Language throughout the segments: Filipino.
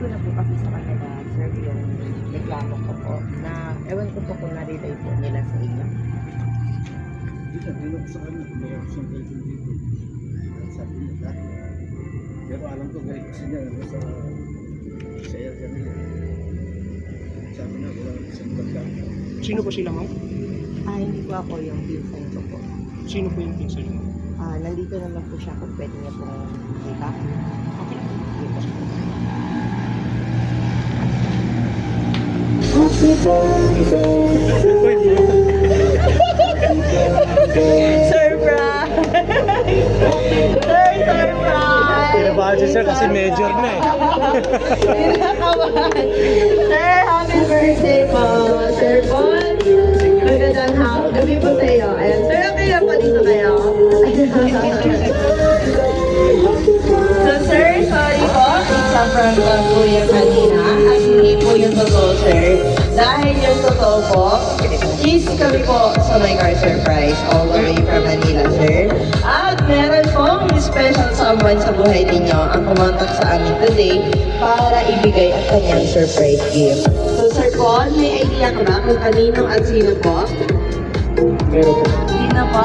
na po kasi sa kanila, sir, yung reklamo ko po na ewan ko po kung na-relay po nila sa inyo. Hindi ka, nilok sa kanya, may option kayo dito. Sabi niya dati. Pero alam ko, galing kasi niya, sa share ka nila. Sabi na, wala lang isang pagkakas. Sino po sila, ma'am? Hindi po ako yung pinsan ko po. Sino po yung pinsan niyo? Nandito naman po siya kung pwede niya pong kita. Okay. Surprise! Surprise! Kinabahan si sir kasi major na eh. Kinakabahan. Sir, happy birthday po. Sir Paul, magandang gabi po sa iyo. Ayan, sir, okay lang po dito kayo. So, sir, sorry po. Sa front of po yung kanina. At hindi po yung totoo, sir. Dahil yung totoo po, is kami po sa My Car Surprise all the way from Manila, sir. At meron pong special someone sa buhay ninyo ang kumontak sa amin today para ibigay ang kanyang surprise gift. So, Sir Paul, may idea ka ba kung kanino at sino po? Meron po. Sino po?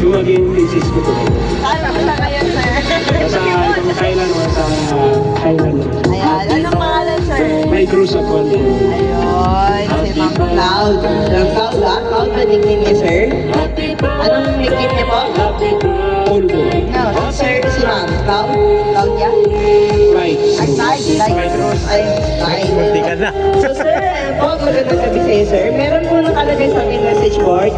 Yung maging thesis ko po. Ano sa kayo, sir? Sa Thailand o sa Thailand. Ayan, anong pangalan, sir? May cruise ako. Ayun, si Ma'am Cloud. Ma'am Cloud, Cloud ba nickname niya, sir? Anong nickname niya po? Paul po. No, si Ma'am Cloud? Claudia? Right. Ay, like Rose. Ay, Hindi ka na. So, sir, po, magandang gabi sa iyo, sir. Meron po nakalagay sa ating message board.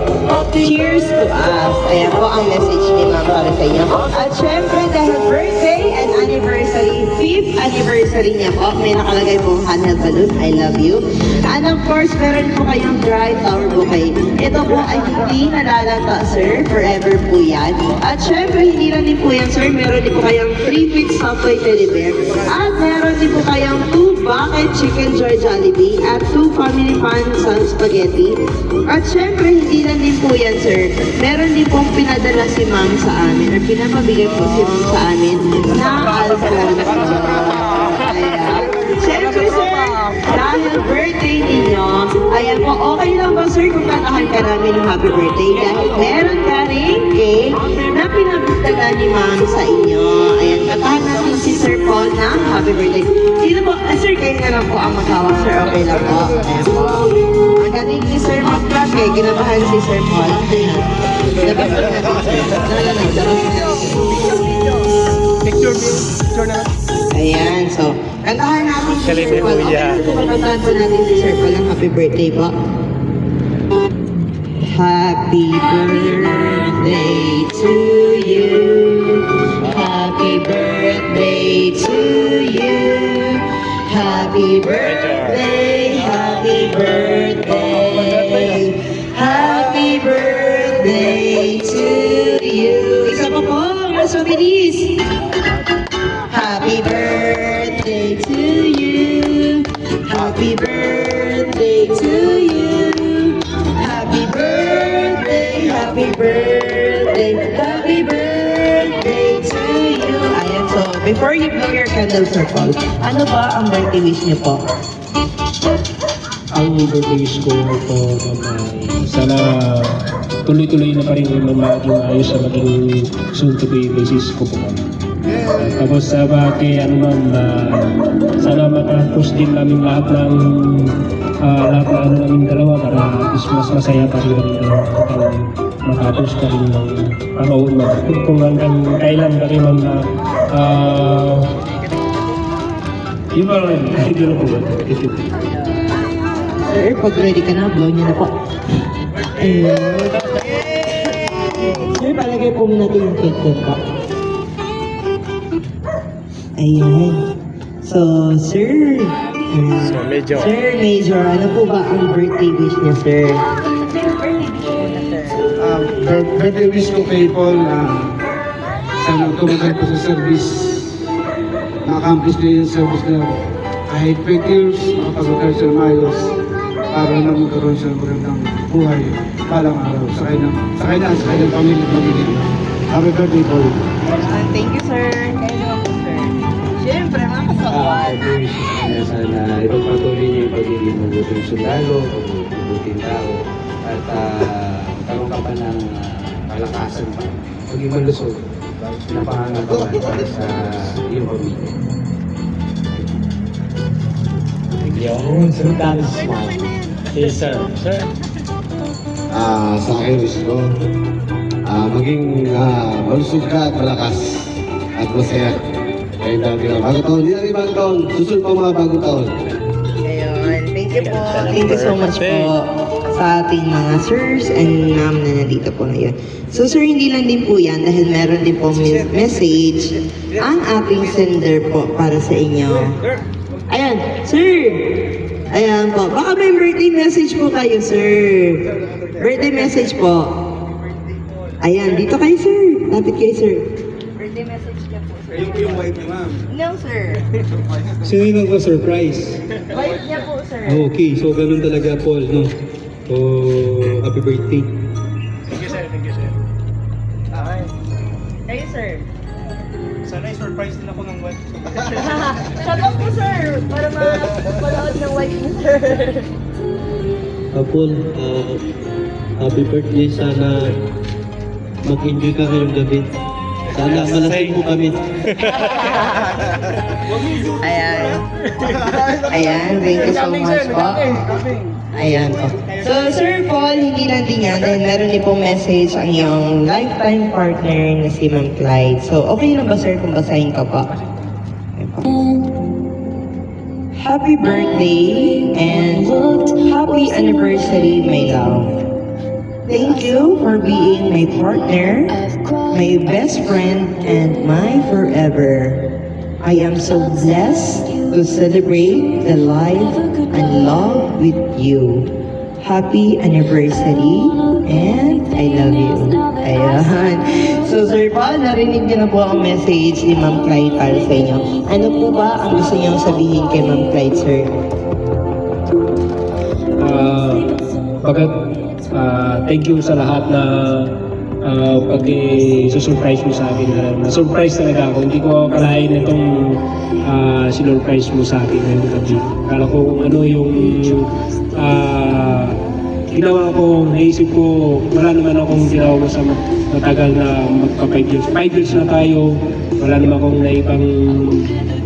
Cheers to us. Ayan po ang message ni Ma'am para sa inyo. At syempre, dahil birthday and anniversary, 5th anniversary niya po, may nakalagay po handheld balloon, I love you. And of course, meron po kayong dry flower bouquet. Ito po ay hindi nalalata, sir. Forever po yan. At syempre, hindi lang din po yan, sir. Meron din po kayong 3-feet Subway teddy bear. At meron din po kayong 2 bucket chicken joy Jollibee at 2 family pan sun spaghetti. At syempre, hindi lang din po yan, sir. Meron din pong pinadala si ma'am sa amin or pinapabigay po si ma'am sa amin na Alfonso. Ayan. Syempre, sir, dahil birthday ninyo, ayan po, okay lang ba, sir, kung kantahan ka namin ng happy birthday? Dahil meron ka rin cake na pinagdala ni ma'am sa inyo. Ayan, kantahan natin si Sir Paul na happy birthday. Sino po? Sir, kayo na lang po ang matawag, sir. Okay lang po. Ayan po. Ang galing ni Sir Maclas, kaya ginabahan si Sir Paul. Ayan. Labas na natin, sir. Picture na. Ayan, so, kantahan natin si Galing Sir Paul. ni Kuya. Okay, kantahan po natin si Sir Paul ng happy birthday po. Happy birthday to you. Happy birthday to you. Happy birthday, happy birthday. Happy birthday to you. Isa pa po, mas mabilis. Happy birthday to you. Happy birthday to you. Happy birthday, happy birthday, happy birthday to you. Ayan, so before you blow your candles, Sir Paul, ano ba ang birthday wish niyo po? Ang birthday wish ko po, sana tuloy-tuloy na pa rin yung maging maayos sa maging soon to be basis ko po. Tapos kay sana matapos din namin lahat ng namin dalawa para mas masaya pa rin matapos pa rin ng panahon na kung hanggang kailan pa rin yun ba rin, hindi na po ba? Sir, pag ready ka na, blow niyo na po. Ayun. Sir, palagay po muna natin yung cake doon po. Ayan. So, sir. So, medyo. Sir, Major, ano po ba ang birthday wish niya, sir? Birthday wish ko kay Paul na sana tumagal po sa service. Ma-accomplish niya yung service na kahit 20 years, makapag-retire siya ng ayos para na magkaroon siya ng magandang buhay balang araw sa kanyang pamilya. Happy birthday, Paul. Thank you, sir. Kayo naman po, sir. Siyempre, mga wish niya sana ipagpatuloy niya yung pagiging mabuting sundalo, mabuting tao, at magkaroon ka pa ng kalakasan pa, maging malusog na pangangatawa para sa iyong pamilya. Yung sultan smile. Yes, sir. Sir. Sa akin wish ko, maging malusog ka at malakas at masaya. Kaya dami ng bagong taon, hindi lang yung bagong taon, susunod pa mga bagong taon. Ayun, thank you po. Thank you so much po sa ating mga sirs and ma'am na nandito po ngayon. So sir, hindi lang din po yan dahil meron din po message ang ating sender po para sa inyo. Ayan, sir! Ayan po. Baka may birthday message po kayo, sir. Birthday message po. Ayan, dito kayo, sir. Lapit kayo, sir. Birthday message niya po, sir. Yung wife ni ma'am. No, sir. Sino yung nagpa-surprise? Wife niya po, sir. Okay, so ganun talaga, Paul, no? So, happy birthday. Thank you, sir. Thank you, sir. Kayo, sir. Sana i-surprise din ako ng wife. Shout out po, sir. Para mapanood ng wife niyo, sir. Paul, happy birthday. Sana mag-enjoy ka ngayong gabi. Sana malasing mo kami. Ayan. Ayan, thank you so much po. Ayan po. So, Sir Paul, hindi lang din yan dahil meron din pong message ang iyong lifetime partner na si Ma'am Clyde. So, okay lang ba, sir, kung basahin ka pa? Ayan po. Happy birthday and happy anniversary, my love. Thank you for being my partner, my best friend, and my forever. I am so blessed to celebrate the life and love with you. Happy anniversary and I love you. Ayan. So Sir Paul, narinig niyo na po ang message ni Ma'am Clyde para sa inyo. Ano po ba ang gusto niyong sabihin kay Ma'am Clyde, sir? Thank you sa lahat na pag-surprise mo sa akin. Na-surprise talaga ako. Hindi ko akalain na itong sinurprise mo sa akin ngayong gabi. Kala ko kung ano yung ginawa ko, naisip ko, wala naman akong ginawa mo sa matagal na magpa 5 years. 5 years na tayo, wala naman akong naibang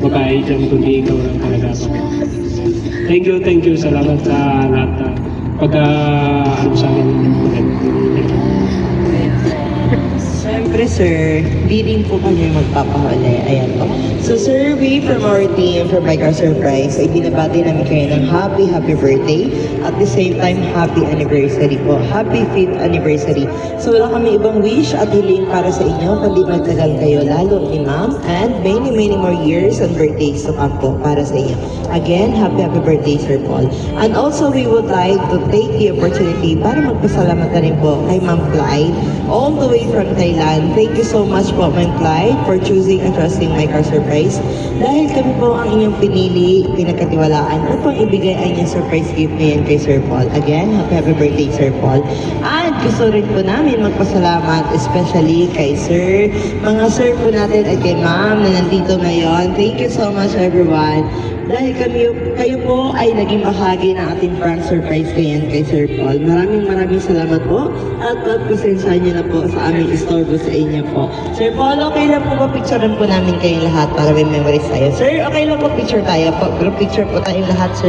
babae dyan, kundi ikaw lang talaga ako. Thank you, salamat sa lahat na ano sa akin. Siyempre sir, di rin po kami magpapahuli. Ayan po. So sir, we from our team for Bike Car Surprise ay binabati namin kayo ng happy birthday. At the same time, happy anniversary po. Happy 5th anniversary. So wala kami ibang wish at hiling para sa inyo, kundi magtagal kayo lalo ni ma'am and many more years and birthdays to come po para sa inyo. Again, happy birthday Sir Paul. And also we would like to take the opportunity para magpasalamat na rin po kay Ma'am Clyde all the way from Thailand. Thank you so much po Ma'am Clyde for choosing and trusting My Car Surprise. Dahil kami po ang inyong pinili, pinagkatiwalaan upang ibigay ang inyong surprise gift ngayon kay Sir Paul. Again, happy birthday Sir Paul. At gusto rin po namin magpasalamat especially kay Sir, mga Sir po natin at kay Ma'am na nandito ngayon. Thank you so much everyone. Dahil kayo po ay naging bahagi ng ating prank surprise ngayon kay Sir Paul. Maraming salamat po at pagpasensya niyo na po sa aming istorbo sa inyo po. Sir Paul, okay lang po ba picturean po namin kayong lahat para may memories tayo? Sir, okay lang po picture tayo po. Group picture po tayong lahat, sir.